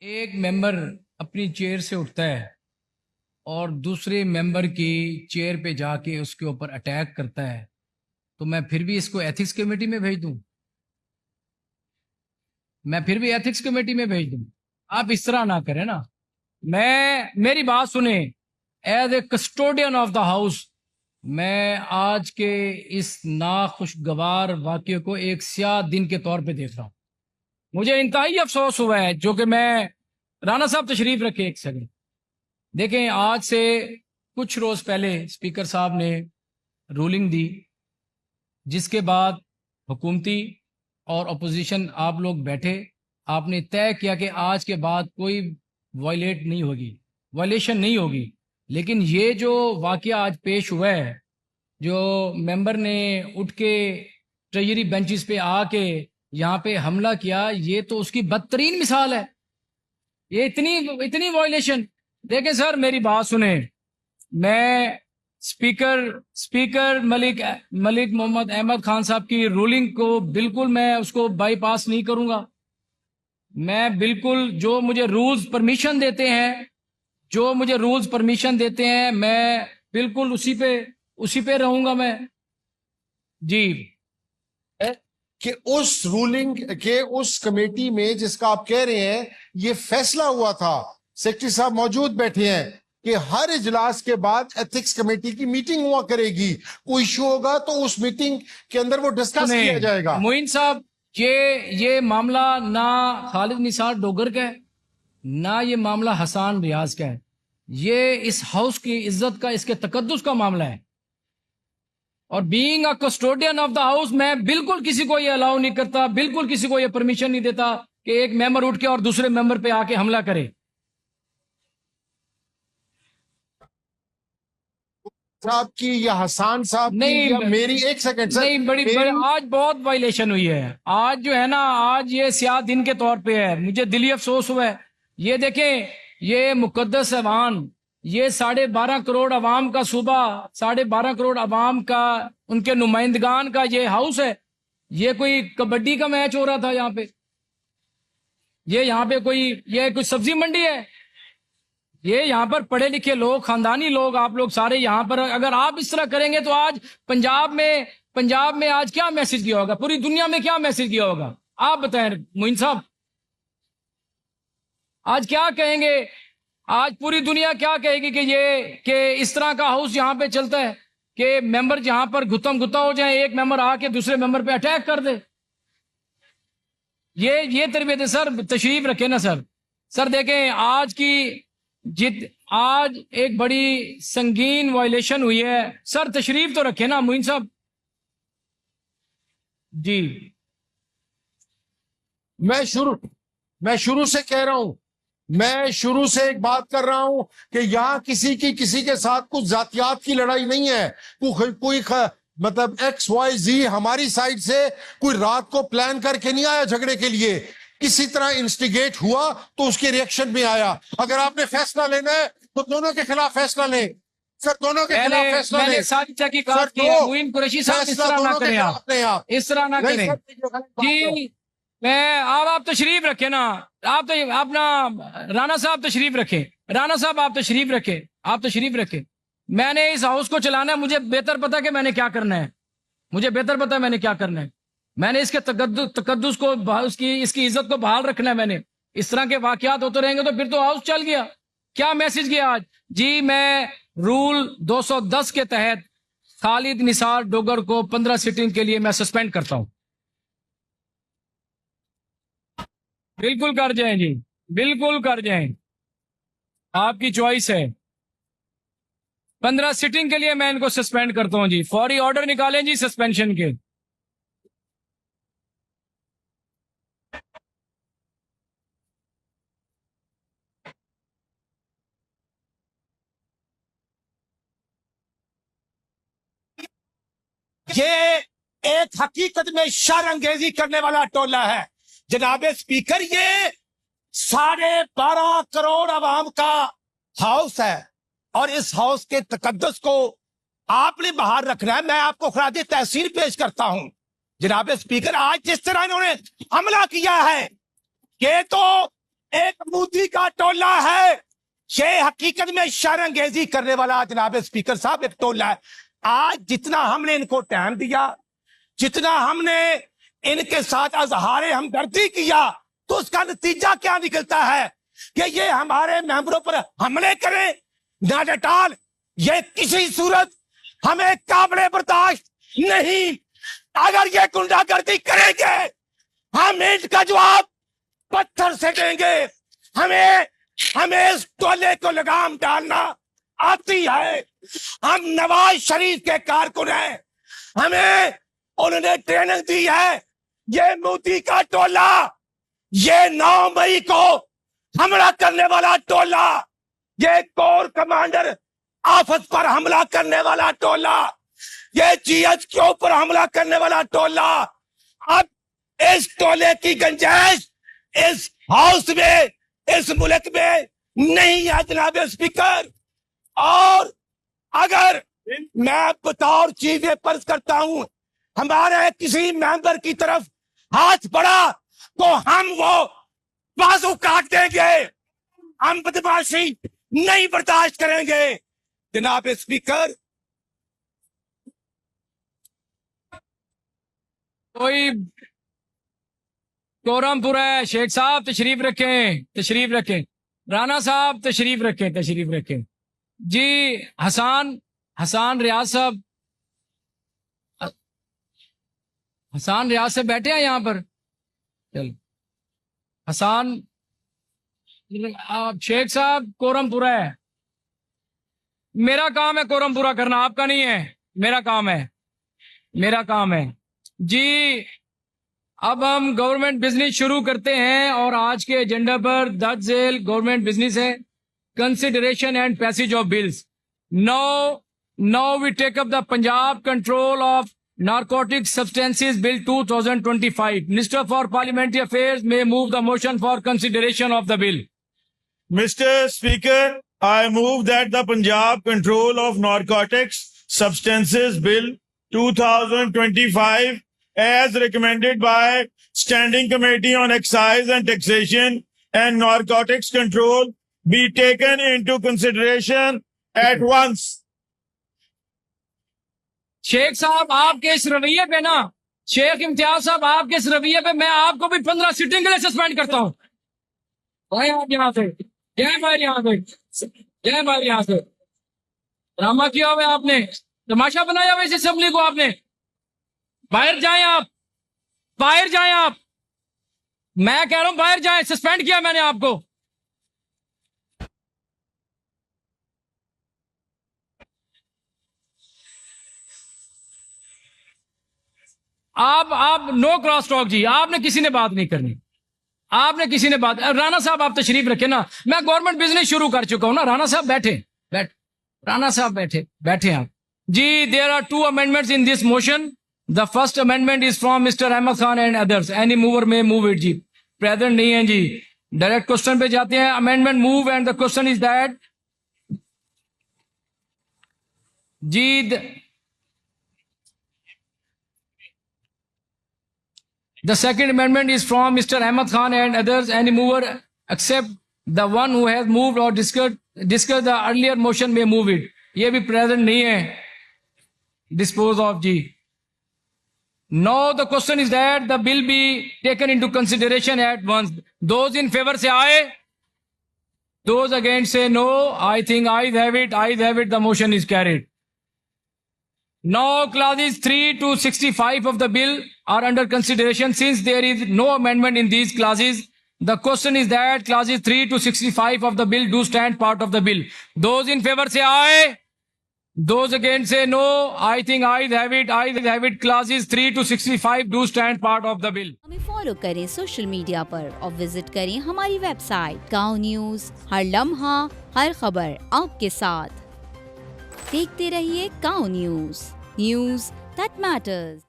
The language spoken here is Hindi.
एक मेंबर अपनी चेयर से उठता है और दूसरे मेंबर की चेयर पे जाके उसके ऊपर अटैक करता है, तो मैं फिर भी इसको एथिक्स कमेटी में भेज दूं? मैं फिर भी एथिक्स कमेटी में भेज दूं? आप इस तरह ना करें ना। मेरी बात सुने। As a custodian of the house, मैं आज के इस नाखुशगवार वाक्य को एक स्याह दिन के तौर पे देख रहा हूं। मुझे इंतहाई अफसोस हुआ है जो कि मैं राणा साहब तशरीफ रखे एक सेकंड। देखें, आज से कुछ रोज पहले स्पीकर साहब ने रूलिंग दी, जिसके बाद हुकूमती और अपोजिशन आप लोग बैठे, आपने तय किया कि आज के बाद कोई वायलेशन नहीं होगी। लेकिन ये जो वाकया आज पेश हुआ है, जो मेंबर ने उठ के ट्रेजरी बेंचेस पे आके यहाँ पे हमला किया, ये तो उसकी बदतरीन मिसाल है। ये इतनी इतनी वायलेशन। देखें सर, मेरी बात सुने। मैं स्पीकर स्पीकर मलिक मलिक मोहम्मद अहमद खान साहब की रूलिंग को बिल्कुल मैं उसको बाईपास नहीं करूंगा। मैं बिल्कुल जो मुझे रूल्स परमिशन देते हैं, मैं बिल्कुल उसी पे रहूंगा मैं। जी। कि उस रूलिंग के उस कमेटी में जिसका आप कह रहे हैं ये फैसला हुआ था, सेक्रेटरी साहब मौजूद बैठे हैं, कि हर इजलास के बाद एथिक्स कमेटी की मीटिंग हुआ करेगी। कोई इशू होगा तो उस मीटिंग के अंदर वो डिस्कस किया जाएगा। मोइन साहब, ये मामला ना खालिद निसार डोगर का है, ना ये मामला हसन रियाज का है। ये इस हाउस की इज्जत का, इसके तकद्दुस का मामला है। और being a custodian of the house, मैं बिल्कुल किसी को ये अलाउ नहीं करता, बिल्कुल किसी को ये परमिशन नहीं देता कि एक मेंबर उठ के और दूसरे मेंबर पे आके हमला करे। साहब की या हसन साहब की या मेरी, एक सेकंड सर, नहीं, बड़ी आज बहुत वायलेशन हुई है। आज जो है ना, आज ये स्याह दिन के तौर पे है। मुझे दिली अफसोस हुआ है। ये देखें, ये मुकद्दस ऐवान, ये 12.5 करोड़ अवाम का सूबा, 12.5 करोड़ अवाम का, उनके नुमाइंदगान का ये हाउस है। ये कोई कबड्डी का मैच हो रहा था यहाँ पे? ये कोई सब्जी मंडी है? ये यहाँ पर पढ़े लिखे लोग, खानदानी लोग, आप लोग सारे यहाँ पर अगर आप इस तरह करेंगे तो आज पंजाब में आज क्या मैसेज दिया होगा, पूरी दुनिया में क्या मैसेज दिया होगा? आप बताएं मोइन साहब, आज क्या कहेंगे? आज पूरी दुनिया क्या कहेगी कि इस तरह का हाउस यहाँ पे चलता है कि मेंबर जहां पर गुत्तम गुत्ता हो जाए, एक मेंबर आके दूसरे मेंबर पे अटैक कर दे। ये तरबियत है सर। तशरीफ रखे ना सर। सर देखें, आज एक बड़ी संगीन वायलेशन हुई है सर। तशरीफ तो रखे ना मोइन साहब। जी। मैं शुरू से कह रहा हूं, मैं शुरू से एक बात कर रहा हूं कि यहां किसी के साथ कुछ जातियात की लड़ाई नहीं है। कोई मतलब XYZ हमारी साइड से कोई रात को प्लान करके नहीं आया झगड़े के लिए। किसी तरह इंस्टिगेट हुआ तो उसके रिएक्शन में आया। अगर आपने फैसला लेना है तो दोनों के खिलाफ फैसला लें सर, दोनों के खिलाफ फैसला लें। मोइन कुरैशी साहब, इस तरह ना करें आप, इस तरह ना करें जी। मैं आप तशरीफ रखें ना। आप तो अपना राणा साहब तशरीफ रखें। राणा साहब आप तशरीफ रखें। मैंने इस हाउस को चलाना है, मुझे बेहतर पता कि मैंने क्या करना है। मैंने इसके तकद्दुस को, इसकी इज्जत को बहाल रखना है। मैंने इस तरह के वाकयात होते रहेंगे तो फिर तो हाउस चल गया। क्या मैसेज गया आज? जी, मैं रूल 210 के तहत खालिद निसार डोगर को 15 सिटिंग के लिए मैं सस्पेंड करता हूं। बिल्कुल कर जाएं जी, बिल्कुल कर जाएं, आपकी चॉइस है। 15 सिटिंग के लिए मैं इनको सस्पेंड करता हूं जी। फौरी ऑर्डर निकालें जी सस्पेंशन के। ये एक हकीकत में शर्मअंगेजी करने वाला टोला है जनाब स्पीकर। ये 12.5 करोड़ अवाम का हाउस है और इस हाउस के तकद्दुस को आपने बाहर रखना है। मैं आपको खराज तहसीर पेश करता हूं जनाब स्पीकर। आज जिस तरह इन्होंने हमला किया है, ये तो एक मोदी का टोला है। ये हकीकत में शर्मंगेजी करने वाला जनाब स्पीकर साहब एक टोला है। आज जितना हमने इनको टाइम दिया, जितना हमने इनके साथ अजहारे हमदर्दी किया, तो उसका नतीजा क्या निकलता है कि ये हमारे मेंबरों पर हमले करें। नॉट एट ऑल, ये किसी सूरत हमें काबिले बर्दाश्त नहीं। अगर ये गुंडागर्दी करेंगे, हम इनका जवाब पत्थर से देंगे। हमें इस टोले को लगाम डालना आती है। हम नवाज शरीफ के कारकुन हैं, हमें उन्होंने ट्रेनिंग दी है। ये मोदी का टोला, ये 9 मई को हमला करने वाला टोला, ये कोर कमांडर आफत पर हमला करने वाला टोला, ये GHQ पर हमला करने वाला टोला, अब इस टोले की गुंजाइश इस हाउस में, इस मुल्क में नहीं है जनाब स्पीकर। और अगर मैं बतौर चीफ पर्स करता हूं, हमारे किसी मेंबर की तरफ हाथ बढ़ा तो हम वो बाजू काट देंगे। हम बदमाशी नहीं बर्दाश्त करेंगे जनाब स्पीकर। कोई कोरम पूरा है। शेख साहब तशरीफ रखें, तशरीफ रखें। राना साहब तशरीफ रखें, तशरीफ रखें जी। हसान रियाज साहब, हसान रियाज से बैठे हैं यहाँ पर। चल हसान, शेख साहब कोरम पूरा है। मेरा काम है कोरम पूरा करना, आपका नहीं है। मेरा काम है, मेरा काम है जी। अब हम गवर्नमेंट बिजनेस शुरू करते हैं और आज के एजेंडा पर दर्ज झेल गवर्नमेंट बिजनेस है consideration and passage of bills. Now we take up the Punjab control of narcotic substances bill 2025। Minister for parliamentary affairs may move the motion for consideration of the bill. Mr. Speaker, I move that the Punjab Control of Narcotics Substances Bill 2025 as recommended by Standing Committee on Excise and Taxation and Narcotics Control be taken into consideration at once. Sheikh साहब आपके इस रवैये पे ना, शेख इम्तियाज साहब आपके इस रवैये पे मैं आपको भी 15 सिटिंग के लिए सस्पेंड करता हूं। भाई आप यहाँ से, जय भाई यहाँ से, जय भाई यहाँ से। ड्रामा किया हुआ आपने, तमाशा बनाया हुआ इस असेंबली को आपने। बाहर जाएं आप, बाहर जाएं आप। मैं कह रहा हूं बाहर जाएं, सस्पेंड किया मैंने आपको। आप नो क्रॉस टॉक जी, आपने किसी ने बात नहीं करनी, आपने किसी ने बात। राणा साहब आप तशरीफ रखे ना, मैं गवर्नमेंट बिजनेस शुरू कर चुका हूं ना। राणा साहब बैठे, राणा साहब बैठे आप जी। There are 2 amendments in this motion. The first amendment is from mister Ahmad Khan and others. Any mover may move it जी। प्रेजेंट नहीं है जी, डायरेक्ट क्वेश्चन पे जाते हैं। Amendment move and the question is that जी the second amendment is from Mr. Ahmad Khan and others. Any mover except the one who has moved or discussed the earlier motion may move it. ये भी present नहीं है। Dispose of जी। Now the question is that the bill be taken into consideration at once. Those in favor say aye. Those against say no. I think ayes have it. Ayes have it. The motion is carried. Now clauses 3 to 65 of the bill are under consideration. Since there is no amendment in these clauses, the question is that clauses 3 to 65 of the bill do stand part of the bill. Those in favor say aye. Those against say no. I think ayes have it. Ayes have it. Clauses 3 to 65 do stand part of the bill. हमें फॉलो करें सोशल मीडिया पर और विजिट करें हमारी वेबसाइट काउ न्यूज। हर लम्हा हर खबर आपके साथ। देखते रहिए cow news, news that matters.